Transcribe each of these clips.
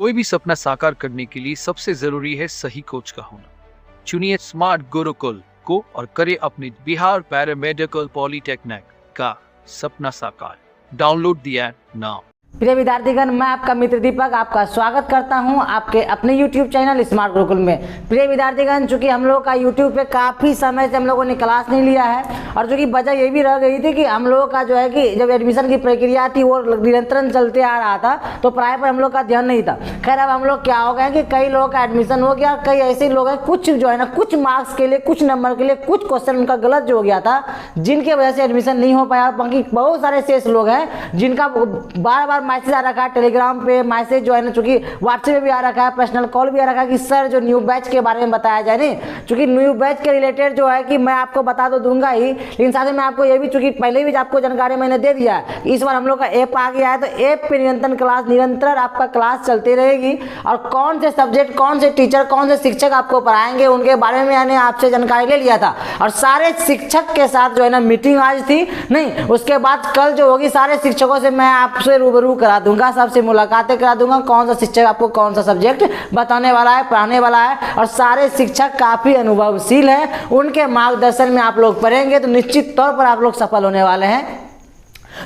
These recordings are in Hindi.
कोई भी सपना साकार करने के लिए सबसे जरूरी है सही कोच का होना। चुनिए स्मार्ट गुरुकुल को और करें अपने बिहार पैरामेडिकल पॉलिटेक्निक का सपना साकार। Download the app now. प्रिय विद्यार्थीगण, मैं आपका मित्र दीपक आपका स्वागत करता हूं आपके अपने YouTube चैनल स्मार्ट गुरुकुल में। प्रिय विद्यार्थीगण, चूंकि हम लोग का YouTube पे काफ़ी समय से हम लोगों ने क्लास नहीं लिया है और चूंकि वजह ये भी रह गई थी कि हम लोगों का जो है कि जब एडमिशन की प्रक्रिया थी वो निरंतर चलते आ रहा था तो पढ़ाई पर हम लोग का ध्यान नहीं था। खैर, अब हम लोग क्या हो गया कि कई लोगों का एडमिशन हो गया, कई ऐसे लोग हैं कुछ जो है ना कुछ मार्क्स के लिए, कुछ नंबर के लिए, कुछ क्वेश्चन उनका गलत जो हो गया था जिनके वजह से एडमिशन नहीं हो पाया। बाकी बहुत सारे शेष लोग हैं जिनका बार बार मैसेज आ रखा है, टेलीग्राम पे मैसेज जो है ना, चूंकि व्हाट्सएप पे भी आ रखा है, पर्सनल कॉल भी आ रखा है कि सर जो न्यू बैच के बारे में बताया जाए। नहीं, चूंकि न्यू बैच के रिलेटेड जो है कि मैं आपको बता तो दूंगा ही, लेकिन साथ में मैं आपको ये भी, चूंकि पहले भी आपको जानकारी मैंने दे दिया है, इस बार हम लोग का ऐप आ गया है तो ऐप पे निरंतर आपका क्लास चलती रहेगी और कौन से सब्जेक्ट, कौन से टीचर, कौन से शिक्षक आपको पढ़ाएंगे उनके बारे में मैंने आपसे जानकारी ले लिया था और सारे शिक्षक के साथ जो है ना मीटिंग आज थी। नहीं, उसके बाद कल जो होगी सारे शिक्षकों से मैं आपसे रूबरू करा दूंगा, सबसे मुलाकातें करा दूंगा, कौन सा शिक्षक आपको कौन सा सब्जेक्ट बताने वाला है, पढ़ाने वाला है और सारे शिक्षक काफ़ी अनुभवशील हैं। उनके मार्गदर्शन में आप लोग पढ़ेंगे तो निश्चित तौर पर आप लोग सफल होने वाले हैं।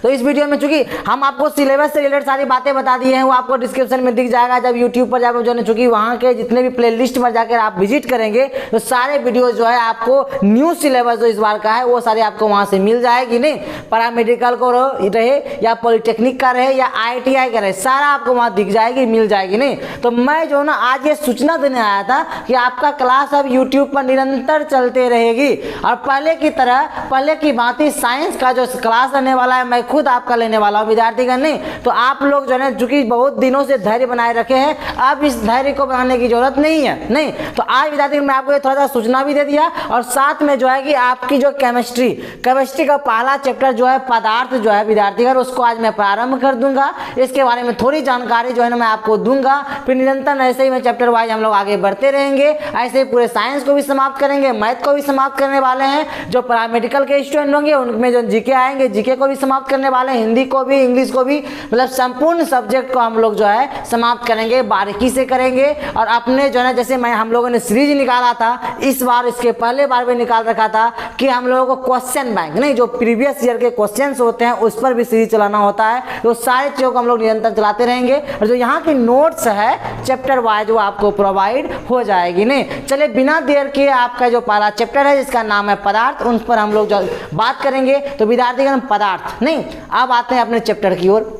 तो इस वीडियो में चूंकि हम आपको सिलेबस से रिलेटेड सारी बातें बता दी हैं, वो आपको डिस्क्रिप्शन में दिख जाएगा। जब यूट्यूब पर जाकर जो है चूंकि वहाँ के जितने भी प्ले लिस्ट पर जाकर आप विजिट करेंगे तो सारे वीडियो जो है आपको न्यू सिलेबस जो इस बार का है वो सारे आपको वहाँ से मिल जाएगी। नहीं, पैरामेडिकल को रहे या पॉलिटेक्निक का रहे या ITI का रहे, सारा आपको वहाँ दिख जाएगी, मिल जाएगी। नहीं, तो मैं जो ना आज ये सूचना देने आया था कि आपका क्लास अब यूट्यूब पर निरंतर चलते रहेगी और पहले की तरह, पहले की भांति साइंस का जो क्लास रहने वाला है मैं खुद आपका लेने वाला हूं विद्यार्थीगण। नहीं, तो आप लोग जो है चूंकि बहुत दिनों से धैर्य बनाए रखे हैं, अब इस धैर्य को बनाने की जरूरत नहीं है। नहीं, तो आज विद्यार्थीगण मैं आपको ये थोड़ा सा सूचना भी दे दिया और साथ में जो है कि आपकी जो केमिस्ट्री का पहला चैप्टर जो है पदार्थ जो है विद्यार्थीगण, उसको आज मैं प्रारंभ कर दूंगा। इसके बारे में थोड़ी जानकारी जो है ना मैं आपको दूंगा, फिर निरंतर ऐसे ही मैं चैप्टर वाइज हम लोग आगे बढ़ते रहेंगे। ऐसे ही पूरे साइंस को भी समाप्त करेंगे, मैथ को भी समाप्त करने वाले हैं। जो पैरामेडिकल के स्टूडेंट होंगे उनमें जो जीके आएंगे, जीके को भी समाप्त करने वाले, हिंदी को भी, इंग्लिश को भी, मतलब संपूर्ण सब्जेक्ट को हम लोग जो है समाप्त करेंगे, बारीकी से करेंगे। और अपने जो है जैसे हम लोगों ने सीरीज निकाला था इस बार, इसके पहले बार भी निकाल रखा था कि हम लोगों को क्वेश्चन बैंक, नहीं जो प्रीवियस ईयर के क्वेश्चंस होते हैं उस पर भी सीरीज चलाना होता है। तो सारी चीज़ों को हम लोग निरंतर चलाते रहेंगे और जो यहाँ की नोट्स है चैप्टर वाइज वो आपको प्रोवाइड हो जाएगी। नहीं, चले बिना देर के आपका जो पहला चैप्टर है जिसका नाम है पदार्थ, उन पर हम लोग बात करेंगे। तो विद्यार्थीगण पदार्थ, नहीं अब आते हैं अपने चैप्टर की ओर।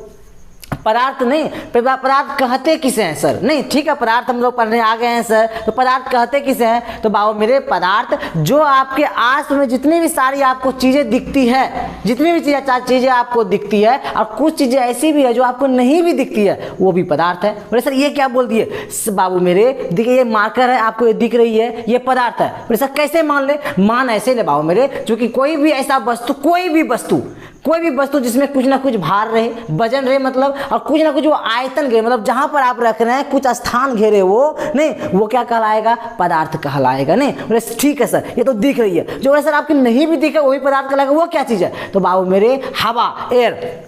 पदार्थ, नहीं पदार्थ कहते किसे हैं सर? नहीं, ठीक है, पदार्थ हम लोग पढ़ने आ गए हैं सर, तो पदार्थ कहते किसे हैं? तो बाबू मेरे पदार्थ जो आपके आस में जितनी भी सारी आपको चीज़ें दिखती है, जितनी भी चीज़ें आपको दिखती है और कुछ चीज़ें ऐसी भी है जो आपको नहीं भी दिखती है, वो भी पदार्थ है। बोले सर ये क्या बोल दिए? बाबू मेरे देखिए, ये मार्कर है आपको, ये दिख रही है, ये पदार्थ है। बोले सर कैसे मान ले? मान ऐसे ले बाबू मेरे, क्योंकि कोई भी ऐसा वस्तु, कोई भी वस्तु जिसमें कुछ ना कुछ भार रहे, वजन रहे, मतलब और कुछ ना कुछ वो आयतन घेरे, मतलब जहां पर आप रख रहे हैं कुछ स्थान घेरे वो, नहीं वो क्या कहलाएगा? पदार्थ कहलाएगा। नहीं, बोले ठीक है सर ये तो दिख रही है, जो सर आपकी नहीं भी दिखे वही पदार्थ कहलाएगा। वो क्या चीज़ है? तो बाबू मेरे हवा, एयर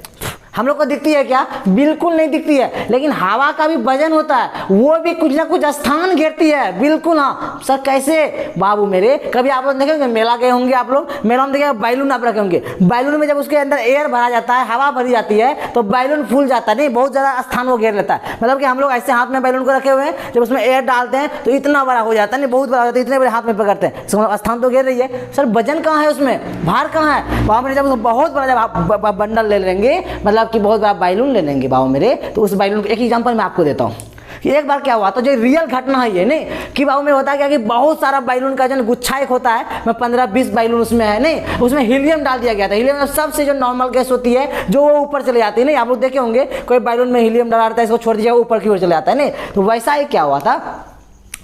हम लोग को दिखती है क्या? बिल्कुल नहीं दिखती है, लेकिन हवा का भी वजन होता है, वो भी कुछ ना कुछ स्थान घेरती है। बिल्कुल हाँ सर, कैसे? बाबू मेरे कभी आप लोग देखेंगे, मेला गए होंगे आप लोग, मेला में देखेंगे बैलून आप रखे होंगे, बैलून में जब उसके अंदर एयर भरा जाता है, हवा भरी जाती है तो बैलून फूल जाता है। नहीं, बहुत ज़्यादा स्थान वो घेर लेता है। मतलब कि हम लोग ऐसे हाथ में बैलून को रखे हुए हैं, जब उसमें एयर डालते हैं तो इतना बड़ा हो जाता है, नहीं बहुत बड़ा हो जाता है, इतने बड़े हाथ में पकड़ते हैं, स्थान तो घेर रही है। सर वजन कहाँ है उसमें, भार कहाँ है? बाबू मेरे जब बहुत बड़ा जब आप बंडल ले लेंगे, मतलब कि बहुत बड़ा बैलून ले लेंगे बाबू मेरे, तो उस बैलून का एक एग्जांपल मैं आपको देता हूँ कि एक बार क्या हुआ, तो जो रियल घटना है ये, नहीं कि बाबू में होता है क्या कि बहुत सारा बैलून का जो गुच्छा एक होता है, मैं 15-20 बैलून उसमें है, नहीं उसमें हीलियम डाल दिया गया था। हीलियम सबसे जो नॉर्मल गैस होती है जो वो ऊपर चले जाती है। नहीं, आप लोग देखे होंगे कोई बैलून में हीलियम डाला रहता है, इसको छोड़ दिया ऊपर की ओर चले जाता है। नहीं, तो वैसा ही क्या हुआ था,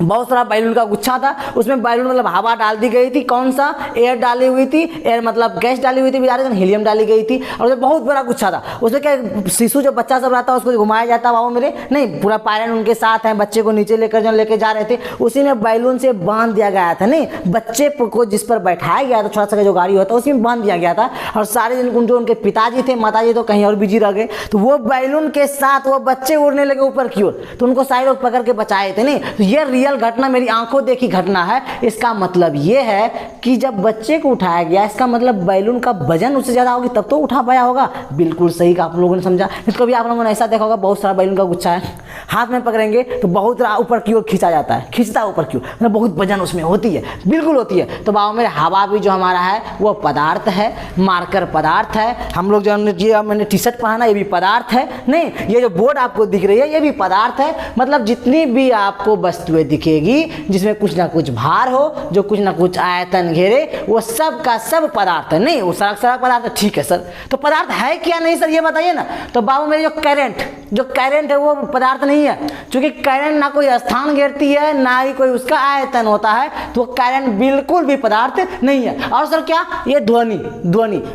बहुत सारा बैलून का गुच्छा था, उसमें बैलून मतलब हवा डाल दी गई थी, कौन सा, एयर डाली हुई थी, एयर मतलब गैस डाली हुई थी, हीलियम डाली गई थी, और उसमें बहुत बड़ा गुच्छा था। उसमें क्या शिशु जो बच्चा सब रहता है उसको घुमाया जाता है, बाबू मेरे नहीं, पूरा पायलट उनके साथ हैं, बच्चे को नीचे लेके जा रहे थे, उसी में बैलून से बांध दिया गया था, नहीं बच्चे को जिस पर बैठाया गया था, छोटा सा जो गाड़ी होता है उसमें बांध दिया गया था, और सारे दिन जो उनके पिताजी थे, माताजी तो कहीं और बिजी रह गए, तो वो बैलून के साथ वो बच्चे उड़ने लगे ऊपर की ओर, तो उनको सारे लोग पकड़ के बचाए थे। नहीं तो ये रियल घटना, मेरी आंखों देखी घटना है। इसका मतलब ये है कि जब बच्चे को उठाया गया, इसका मतलब बैलून का वजन उससे ज्यादा होगी तब तो उठा पाया होगा। बिल्कुल सही का आप लोगों ने समझा। इसको भी आप लोगों ने ऐसा देखा होगा, बहुत सारा बैलून का गुच्छा है, हाथ में पकड़ेंगे तो बहुत ऊपर की ओर खींचा जाता है, खींचता है ऊपर की ओर, मतलब बहुत वजन उसमें होती है, बिल्कुल होती है। तो बाबा मेरे हवा भी जो हमारा है वो पदार्थ है, मार्कर पदार्थ है। हम लोग जो मैंने टी शर्ट पहना ये भी पदार्थ है। नहीं ये जो बोर्ड आपको दिख रही है ये भी पदार्थ है। मतलब जितनी भी आपको वस्तुएं दिखेगी जिसमें कुछ ना कुछ भार हो, जो कुछ ना कुछ आयतन घेरे, वो सब का सब पदार्थ है। नहीं वो सारा पदार्थ है, ठीक है सर। तो पदार्थ है क्या नहीं सर ये बताइए ना। तो बाबू मेरे जो करंट है वो पदार्थ नहीं है, क्योंकि करंट ना कोई स्थान घेरती है ना ही कोई उसका आयतन होता है, तो करंट बिल्कुल भी पदार्थ नहीं है। और सर क्या ये ध्वनि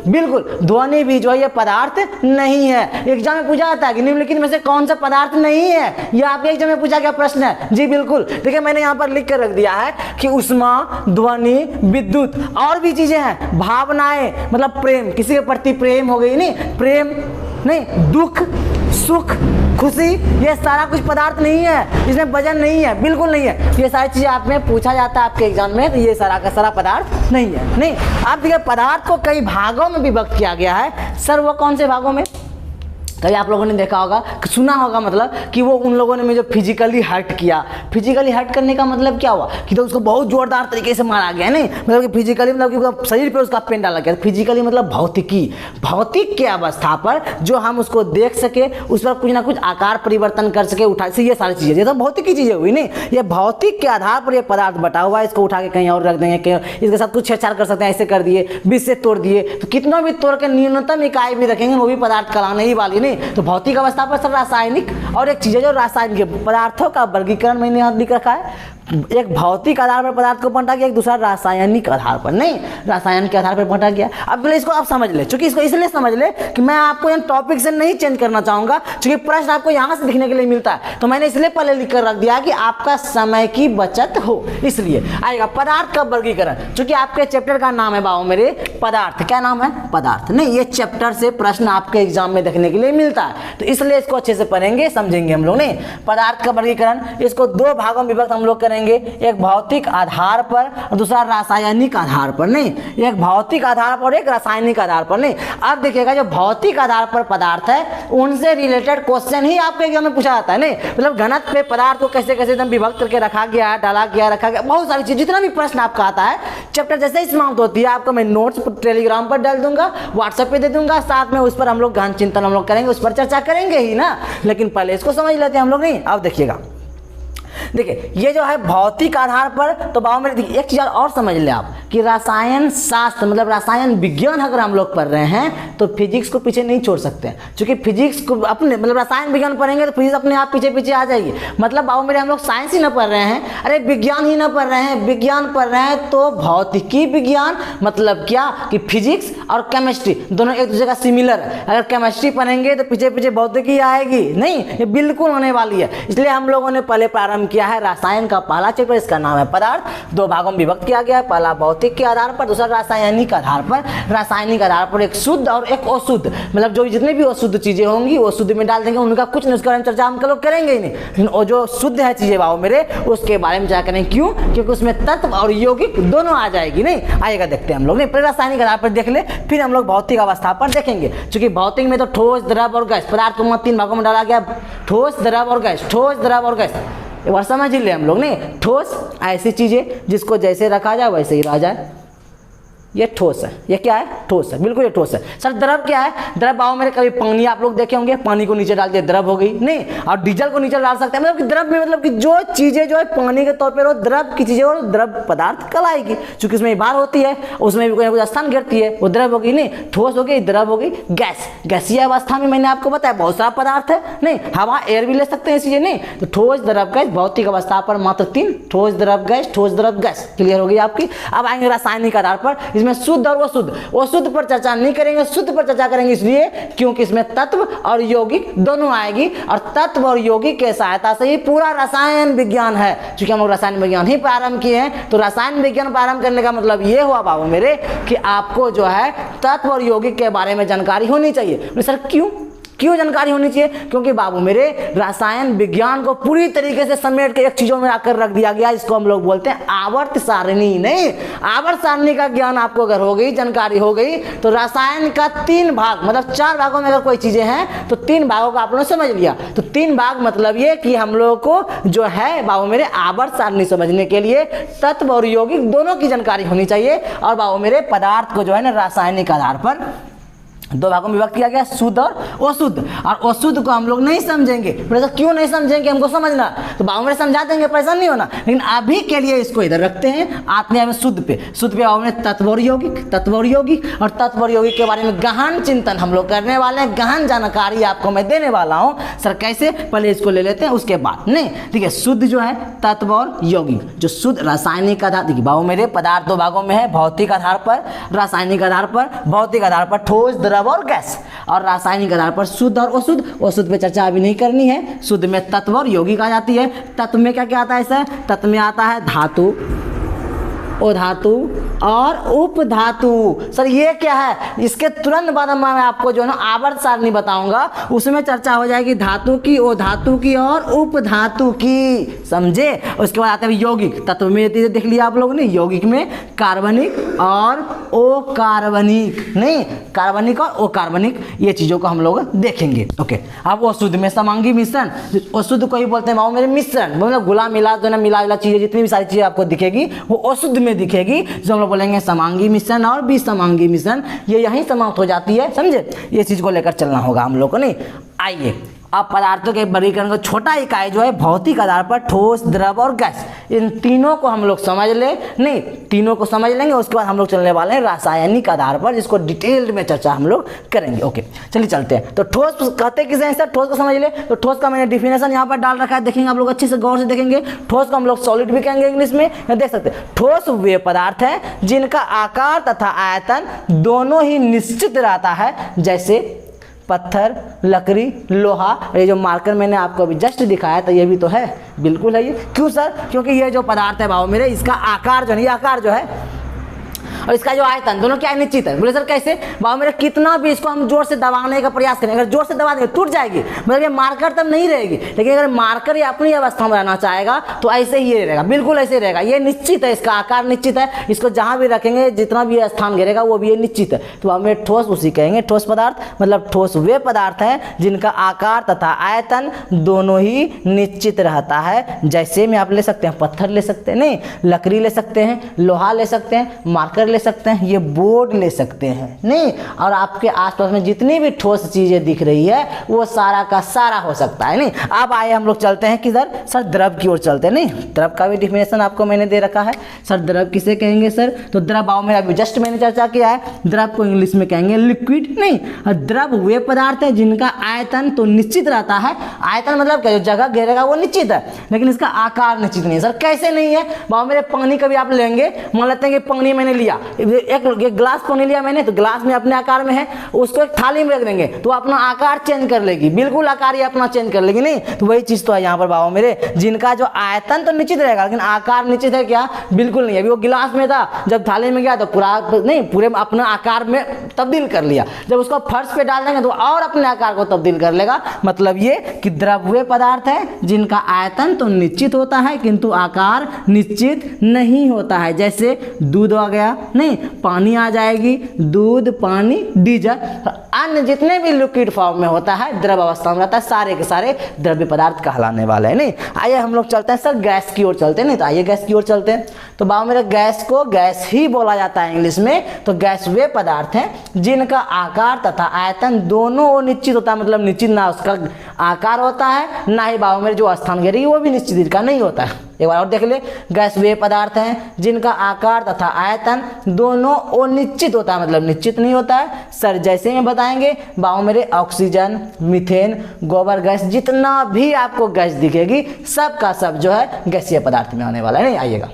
बिल्कुल ध्वनि भी जो है ये पदार्थ नहीं है। एग्जाम में पूछा जाता है कि निम्नलिखित में से कौन सा पदार्थ नहीं है, ये आपके एग्जाम में पूछा गया प्रश्न है। जी बिल्कुल, देखिए मैंने यहाँ पर लिख कर रख दिया है कि उष्मा, ध्वनि, विद्युत और भी चीजें हैं, भावनाएं मतलब प्रेम, किसी के प्रति प्रेम हो गई, नहीं प्रेम नहीं, दुख, सुख, खुशी, ये सारा कुछ पदार्थ नहीं है, इसमें वजन नहीं है, बिल्कुल नहीं है। ये सारी चीजें आप में पूछा जाता है आपके एग्जाम में, तो ये सारा का सारा पदार्थ नहीं है। नहीं आप देखिए पदार्थ को कई भागों में विभक्त किया गया है। सर वो कौन से भागों में? कहीं आप लोगों ने देखा होगा, सुना होगा, मतलब कि वो उन लोगों ने में जो फिजिकली हर्ट किया। फिजिकली हर्ट करने का मतलब क्या हुआ कि तो उसको बहुत जोरदार तरीके से मारा गया, नहीं मतलब कि फिजिकली मतलब कि शरीर पे उसका पेन डाला गया। फिजिकली मतलब भौतिक के अवस्था पर जो हम उसको देख सके, उस पर कुछ ना कुछ आकार परिवर्तन कर सके, उठा से, ये सारी चीजें, ये तो भौतिक की चीजें हुई। नहीं ये भौतिक के आधार पर ये पदार्थ बटा हुआ है, इसको उठा के कहीं और रख देंगे, इसके साथ कुछ छेड़छाड़ कर सकते हैं, ऐसे कर दिए, बीच से तोड़ दिए, तो कितना भी तोड़ के न्यूनतम इकाई भी रखेंगे वो भी पदार्थ कहलाने ही वाली। तो भौतिक अवस्था पर सर रासायनिक और एक चीज है जो रासायनिक पदार्थों का वर्गीकरण मैंने यहाँ लिख रखा है। एक भौतिक आधार पर पदार्थ को बांटा गया, एक दूसरा रासायनिक आधार पर, नहीं रसायन के आधार पर बांटा गया। अब इसको आप समझ ले, क्योंकि इसको इसलिए समझ ले कि मैं आपको इन टॉपिक से नहीं चेंज करना चाहूंगा, क्योंकि प्रश्न आपको यहाँ से दिखने के लिए मिलता है, तो मैंने इसलिए पहले लिख कर रख दिया कि आपका समय की बचत हो। इसलिए आएगा पदार्थ का वर्गीकरण, क्योंकि आपके चैप्टर का नाम है बाबू मेरे पदार्थ। क्या नाम है? पदार्थ। नहीं ये चैप्टर से प्रश्न आपके एग्जाम में देखने के लिए मिलता है, तो इसलिए इसको अच्छे से पढ़ेंगे, समझेंगे हम लोग। नहीं पदार्थ का वर्गीकरण, इसको दो भागों में विभक्त हम लोग करेंगे, एक भौतिक आधार पर और दूसरा रासायनिक आधार पर। नहीं एक भौतिक आधार पर, एक रासायनिक आधार पर। नहीं अब देखिएगा जो भौतिक आधार पर पदार्थ है उनसे रिलेटेड क्वेश्चन ही आपके एग्जाम में पूछा जाता है। नहीं मतलब घनत्व पे पदार्थ को कैसे कैसे एकदम विभक्त करके रखा गया है, डाला गया, रखा गया, बहुत सारी चीज, जितना भी प्रश्न आपका आता है चैप्टर जैसे ही समाप्त होती है, आपको मैं नोट्स टेलीग्राम पर डाल दूंगा, व्हाट्सएप पे दे दूंगा, साथ में उस पर हम लोग गहन चिंतन हम लोग करेंगे, उस पर चर्चा करेंगे ही ना। लेकिन पहले इसको समझ लेते हैं हम लोग। नहीं अब देखिएगा, देखिए ये जो है भौतिक आधार पर, तो बाबू मेरे देखिए एक चीज और समझ ले आप कि रसायन शास्त्र मतलब रसायन विज्ञान अगर हम लोग पढ़ रहे हैं तो फिजिक्स को पीछे नहीं छोड़ सकते, क्योंकि फिजिक्स को अपने मतलब रसायन विज्ञान पढ़ेंगे तो फिजिक्स अपने आप पीछे पीछे आ जाएगी। मतलब बाबू मेरे हम लोग साइंस ही ना पढ़ रहे हैं, अरे विज्ञान ही ना पढ़ रहे हैं, विज्ञान पढ़ रहे हैं तो भौतिकी विज्ञान मतलब क्या कि फिजिक्स और केमिस्ट्री दोनों एक दूसरे का सिमिलर है। अगर केमिस्ट्री पढ़ेंगे तो पीछे पीछे भौतिकी आएगी, नहीं ये बिल्कुल होने वाली है। इसलिए हम लोगों ने पहले प्रारंभ किया है रसायन का पहला चैप्टर, इसका नाम है पदार्थ। दो भागों में विभक्त किया गया है, पहला भौतिक के आधार पर, दूसरा रासायनिक आधार पर। रासायनिक आधार पर एक शुद्ध और एक अशुद्ध, मतलब जो जितनी भी अशुद्ध चीजें होंगी वो शुद्ध में डाल देंगे, उनका कुछ नहीं, उसके बारे में चर्चा हम लोग करेंगे ही नहीं। लेकिन वो जो शुद्ध है चीजें बाबू मेरे उसके बारे में चर्चा करेंगे। क्यों? क्योंकि उसमें तत्व और यौगिक दोनों आ जाएगी। नहीं आएगा, देखते हैं हम लोग। नहीं पहले रासायनिक आधार पर देख ले, फिर हम लोग भौतिक अवस्था पर देखेंगे। क्योंकि भौतिक में तो ठोस, द्रव और गैस पदार्थ को तीन भागों में डाला गया, ठोस, द्रव और गैस, ठोस, द्रव और गैस। एक बार समझ ले हम लोग। नहीं ठोस ऐसी चीजें जिसको जैसे रखा जाए वैसे ही रह जाए, ये ठोस है, ये क्या है? ठोस है, बिल्कुल ये ठोस है। सर द्रव क्या है? द्रव बाबू मेरे कभी पानी आप लोग देखे होंगे, पानी को नीचे डाल दिया द्रव हो गई, नहीं, और डीजल को नीचे डाल सकते हैं। मतलब कि द्रव में मतलब कि जो चीजें जो है पानी के तौर पर वो द्रव की चीजें और द्रव पदार्थ कहलाएगी, क्योंकि उसमें भार होती है, उसमें भी कोई ना कोई स्थान घेरती है, वो द्रव होगी। नहीं, ठोस हो गई, द्रव हो गई, गैस। गैसीय अवस्था में मैंने आपको बताया बहुत सारा पदार्थ है, नहीं, हवा एयर भी ले सकते हैं इसी, नहीं। तो ठोस द्रव गैस भौतिक अवस्था पर मात्र 3, ठोस द्रव गैस, ठोस द्रव गैस। क्लियर हो गई आपकी। अब आएंगे रासायनिक आधार पर, इसमें शुद्ध और अशुद्ध। अशुद्ध पर चर्चा नहीं करेंगे, शुद्ध पर चर्चा करेंगे, इसलिए क्योंकि इसमें तत्व और यौगिक दोनों आएगी, और तत्व और यौगिक के सहायता से ही पूरा रसायन विज्ञान है। क्योंकि हम लोग रसायन विज्ञान ही प्रारंभ किए हैं, तो रसायन विज्ञान प्रारंभ करने का मतलब ये हुआ बाबू मेरे कि आपको जो है तत्व और यौगिक के बारे में जानकारी होनी चाहिए। सर क्यों जानकारी होनी चाहिए? क्योंकि बाबू मेरे रसायन विज्ञान को पूरी तरीके से समेट के एक चीजों में आकर रख दिया गया, इसको हम लोग बोलते हैं आवर्त सारणी। नहीं, आवर्त सारणी का ज्ञान आपको अगर हो गई, जानकारी हो गई, तो रसायन का 3 भाग मतलब 4 भागों में अगर कोई चीजें हैं तो 3 भागों को आप लोगों ने समझ लिया। तो 3 भाग मतलब ये कि हम लोग को जो है बाबू मेरे आवर्त सारणी समझने के लिए तत्व और यौगिक दोनों की जानकारी होनी चाहिए। और बाबू मेरे पदार्थ को जो है ना रासायनिक आधार पर 2 भागों में विभक्त किया गया, शुद्ध और अशुद्ध। और अशुद्ध को हम लोग नहीं समझेंगे, क्यों नहीं समझेंगे? हमको समझना, तो बाबू मेरे समझा देंगे, परेशान नहीं होना। लेकिन अभी के लिए इसको इधर रखते हैं, आते हैं शुद्ध पे। शुद्ध पे बाबू मेरे तत्व और यौगिक, तत्व और यौगिक, और तत्व और यौगिक के बारे में गहन चिंतन हम लोग करने वाले हैं, गहन जानकारी आपको मैं देने वाला हूँ। सर कैसे? पहले इसको ले लेते हैं, उसके बाद नहीं, ठीक है। शुद्ध जो है तत्व और यौगिक, जो शुद्ध रासायनिक आधार, देखिए बाबू मेरे पदार्थ 2 भागों में है, भौतिक आधार पर, रासायनिक आधार पर। भौतिक आधार पर ठोस द्रव और गैस, और रासायनिक आधार पर शुद्ध और अशुद्ध। अशुद्ध पे चर्चा अभी नहीं करनी है। शुद्ध में तत्व और यौगिक आ जाती है। तत्व में क्या क्या आता है सर? तत्व में आता है धातु, अधातु और उपधातु। सर ये क्या है? इसके तुरंत बाद मैं आपको जो है ना आवर्त सारणी बताऊंगा, उसमें चर्चा हो जाएगी धातु की, अधातु की और उपधातु की, समझे। उसके बाद आते हैं यौगिक। तत्व में देख लिया आप लोगों ने, यौगिक में कार्बनिक और अकार्बनिक, नहीं, कार्बनिक और अकार्बनिक, ये चीजों को हम लोग देखेंगे। ओके, अब अशुद्ध में समांगी मिश्रण, अशुद्ध को ही बोलते हैं बाबू मेरे मिश्रण, मतलब गुला मिला जो ना मिला चीजें, जितनी भी सारी चीजें आपको दिखेगी वो अशुद्ध में दिखेगी, जो हम लोग बोलेंगे समांगी मिश्रण और विसमांगी मिश्रण। ये यहीं समाप्त हो जाती है, समझे। ये चीज को लेकर चलना होगा हम लोग को, नहीं। आइए अब पदार्थों के वर्गीकरण को, छोटा इकाई जो है भौतिक आधार पर ठोस द्रव और गैस, इन तीनों को हम लोग समझ ले, नहीं, तीनों को समझ लेंगे। उसके बाद हम लोग चलने वाले हैं रासायनिक आधार पर, जिसको डिटेल्ड में चर्चा हम लोग करेंगे। ओके, चलिए चलते हैं। तो ठोस कहते किसे हैं सर? ठोस को समझ ले। तो ठोस का मैंने डिफिनेशन यहाँ पर डाल रखा है, देखेंगे आप लोग अच्छे से गौर से देखेंगे। ठोस को हम लोग सॉलिड भी कहेंगे इंग्लिश में, देख सकते हैं। ठोस वे पदार्थ हैं जिनका आकार तथा आयतन दोनों ही निश्चित रहता है, जैसे पत्थर, लकड़ी, लोहा। ये जो मार्कर मैंने आपको अभी जस्ट दिखाया था, ये भी तो है, बिल्कुल है ये। क्यों सर? क्योंकि ये जो पदार्थ है बाबू मेरे, इसका आकार जो है, ये आकार जो है और इसका जो आयतन, दोनों क्या निश्चित है। बोले सर कैसे? बाबू मेरे कितना भी इसको हम जोर से दबाने का प्रयास करें, अगर जोर से दबा देंगे टूट जाएगी, मतलब ये मार्कर तब नहीं रहेगी। लेकिन अगर मार्कर ये अपनी अवस्था में रहना चाहेगा तो ऐसे ही ये रहेगा, बिल्कुल ऐसे ही रहेगा। ये निश्चित है, इसका आकार निश्चित है, इसको जहां भी रखेंगे, जितना भी स्थान घेरेगा वो भी ये निश्चित है। तो बाबू मेरे ठोस उसी कहेंगे। ठोस पदार्थ मतलब ठोस वे पदार्थ हैं जिनका आकार तथा आयतन दोनों ही निश्चित रहता है। जैसे में आप ले सकते हैं, पत्थर ले सकते हैं, नहीं, लकड़ी ले सकते हैं, लोहा ले सकते हैं, मार्कर ले सकते हैं, ये बोर्ड ले सकते हैं, नहीं, और आपके आसपास में जितनी भी ठोस चीजें दिख रही है वो सारा का सारा हो सकता है, नहीं। अब आए हम लोग चलते हैं किधर सर? द्रव की ओर चलते हैं, नहीं। द्रव का भी डिफिनेशन आपको मैंने दे रखा है। सर द्रव किसे कहेंगे सर? तो द्रव बाबू मेरा अभी जस्ट मैंने चर्चा किया है, द्रव को इंग्लिश में कहेंगे लिक्विड, नहीं। द्रव वे पदार्थ है जिनका आयतन तो निश्चित रहता है। आयतन मतलब क्या? जो जगह घेरेगा वो निश्चित है, लेकिन इसका आकार निश्चित नहीं है। सर कैसे नहीं है? बाबू मेरे पानी कभी आप लेंगे, मान लेते हैं कि पानी मैंने लिया, एक ग्लास पानी लिया मैंने, तो ग्लास में अपने आकार में है, उसको एक थाली में रख देंगे तो अपना आकार चेंज कर लेगी, बिल्कुल आकार ये अपना चेंज कर लेगी, नहीं। तो वही चीज तो है यहाँ पर बाबू मेरे, जिनका जो आयतन तो निश्चित रहेगा लेकिन आकार निश्चित है क्या? बिल्कुल नहीं। अभी वो गिलास में था, जब थाली में गया तो पूरा नहीं, पूरे अपना आकार में तब्दील कर लिया। जब उसको फर्श पे डाल देंगे तो और अपने आकार को तब्दील कर लेगा। मतलब ये कि द्रव वे पदार्थ है जिनका आयतन तो निश्चित होता है किंतु आकार निश्चित नहीं होता है। जैसे दूध आ गया, नहीं, पानी आ जाएगी, दूध, पानी, डीजल, अन्य जितने भी लिक्विड फॉर्म में होता है, द्रव अवस्था में रहता है, सारे के सारे द्रव्य पदार्थ कहलाने वाले हैं। नहीं, आइए हम लोग चलते हैं सर गैस की ओर चलते हैं। नहीं तो आइए गैस की ओर चलते हैं। तो बाबू मेरे गैस को गैस ही बोला जाता है इंग्लिश में। तो गैस वे पदार्थ हैं जिनका आकार तथा आयतन दोनों निश्चित होता है, मतलब निश्चित ना उसका आकार होता है ना ही बाबू मेरे जो स्थान घेरी वो भी निश्चित का नहीं होता है। एक बार और देख ले, गैस वे पदार्थ हैं जिनका आकार तथा आयतन दोनों अनिश्चित होता है, मतलब निश्चित नहीं होता है। सर जैसे में बताएंगे बाबू मेरे ऑक्सीजन, मीथेन, गोबर गैस, जितना भी आपको गैस दिखेगी सब का सब जो है गैसीय पदार्थ में आने वाला है। नहीं, आइएगा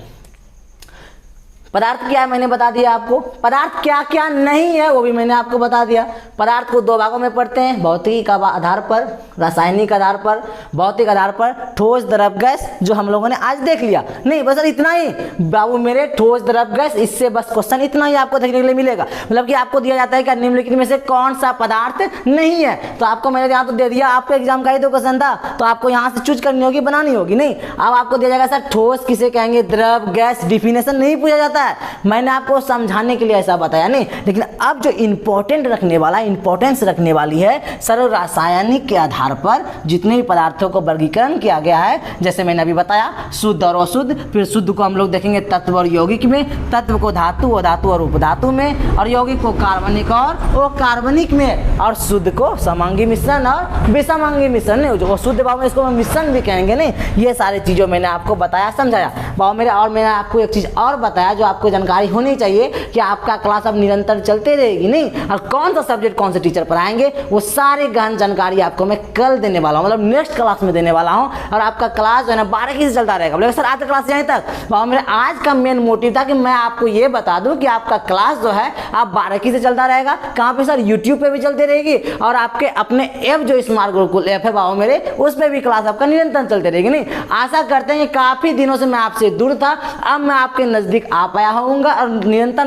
पदार्थ क्या है मैंने बता दिया आपको, पदार्थ क्या क्या नहीं है वो भी मैंने आपको बता दिया। पदार्थ को दो भागों में पढ़ते हैं, भौतिक आधार पर, रासायनिक आधार पर। भौतिक आधार पर ठोस, द्रव, गैस, जो हम लोगों ने आज देख लिया। नहीं बस इतना ही बाबू मेरे, ठोस, द्रव, गैस, इससे बस क्वेश्चन इतना ही आपको देखने के लिए मिलेगा। मतलब कि आपको दिया जाता है कि निम्नलिखित में से कौन सा पदार्थ नहीं है, तो आपको मैंने यहाँ तो दे दिया, आपको एग्जाम का ही तो क्वेश्चन था, तो आपको यहाँ से चूज करनी होगी, बनानी होगी। नहीं, अब आपको दिया जाएगा सर ठोस किसे कहेंगे, द्रव, गैस, डिफिनेशन नहीं पूछा जाता है, मैंने आपको समझाने के लिए ऐसा बताया। नहीं, लेकिन अब जो इंपॉर्टेंट रखने वाला, इंपॉर्टेंस रखने वाली है सर रासायनिक के आधार पर जितने भी पदार्थों को वर्गीकरण किया गया है, जैसे मैंने अभी बताया शुद्ध और अशुद्ध, फिर शुद्ध को हम लोग देखेंगे तत्व और यौगिक में, तत्व को धातु और धातु और उपधातु में, और यौगिक को कार्बनिक और अकार्बनिक में, और शुद्ध को समांगी मिश्रण और विषमांगी मिश्रण। नहीं, जो शुद्ध बाबू इसको मिश्रण भी कहेंगे। नहीं, ये सारी चीज़ों मैंने आपको बताया, समझाया बाबू मेरे। और मैंने आपको एक चीज़ और बताया जो आपको जानकारी होनी चाहिए कि आपका क्लास अब निरंतर चलते रहेगी। नहीं, और कौन सा सब्जेक्ट कौन से टीचर पढ़ाएंगे वो सारी गहन जानकारी आपको मैं कल देने वाला हूँ, मतलब नेक्स्ट क्लास में देने वाला हूँ। और आपका क्लास जो है ना 12 से चलता रहेगा। बोले सर आज का क्लास यहीं तक, बाबू मेरे आज का मेन मोटिव था कि मैं आपको ये बता दूं कि आपका क्लास जो है आप 12 से चलता रहेगा। कहाँ पे सर, यूट्यूब पे भी चलती रहेगी, और आपके अपने ऐप जो स्मार्ट गुरुकुल ऐप है बाबू मेरे, उस पर भी क्लास आपका निरंतर चलते रहेगी। नहीं, आशा करते हैं कि काफी दिनों से मैं आपसे दूर था, अब मैं आपके नजदीक आ पाया होऊंगा, और निरंतर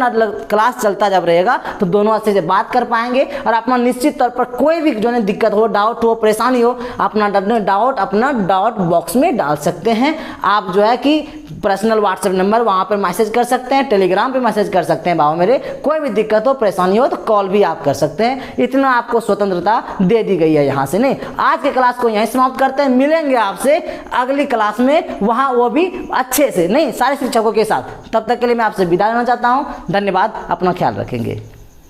क्लास चलता जब रहेगा तो दोनों अच्छे से बात कर पाएंगे। और अपना निश्चित तौर पर कोई भी जो है दिक्कत हो, डाउट हो, परेशानी हो, अपना डाउट बॉक्स में डाल सकते हैं। आप जो है कि पर्सनल व्हाट्सएप नंबर वहाँ पर मैसेज कर सकते हैं, टेलीग्राम पे मैसेज कर सकते हैं बाबू मेरे। कोई भी दिक्कत हो, परेशानी हो तो कॉल भी आप कर सकते हैं। इतना आपको स्वतंत्रता दे दी गई है यहाँ से। नहीं, आज के क्लास को यहीं समाप्त करते हैं, मिलेंगे आपसे अगली क्लास में, वहाँ वो भी अच्छे से, नहीं सारे शिक्षकों के साथ। तब तक के लिए मैं आपसे विदा लेना चाहता हूँ। धन्यवाद, अपना ख्याल रखेंगे।